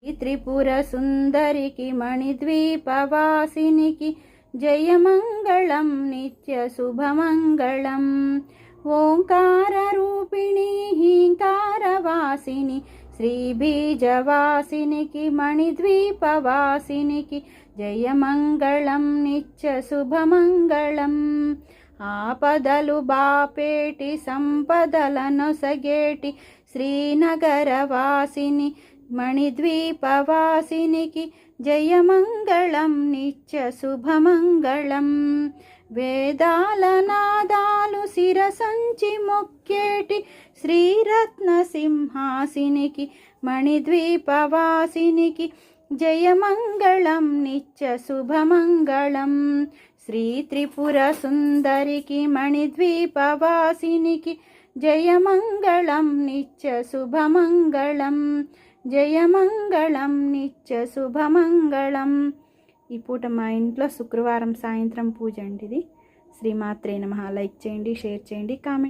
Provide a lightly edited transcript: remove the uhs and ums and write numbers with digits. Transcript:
త్రిపుర సుందరికి మణిద్వీపవాసినికి జయమంగళం నిత్య శుభమంగళం. ఓంకార రూపిణి హీంకారవాసిని శ్రీబీజవాసినికి మణిద్వీపవాసినికి జయమంగళం నిత్య శుభమంగళం. ఆపదలు బాపేటి సంపదలనొసగేటి శ్రీనగరవాసిని మణిద్వీపవాసినికి జయమంగళం నిత్య శుభమంగళం. వేదాల నాదాలు శిరసంచి మొక్కేటి శ్రీరత్న సింహాసినికి మణిద్వీపవాసినికి జయమంగళం నిత్య శుభమంగళం. శ్రీ త్రిపుర సుందరికి మణిద్వీపవాసినికి జయమంగళం నిత్య శుభమంగళం. జయమంగళం నిత్య శుభమంగళం. ఈ పూట మా ఇంట్లో శుక్రవారం సాయంత్రం పూజ అండి ఇది. శ్రీమాత్రే నమః. లైక్ చేయండి, షేర్ చేయండి, కామెంట్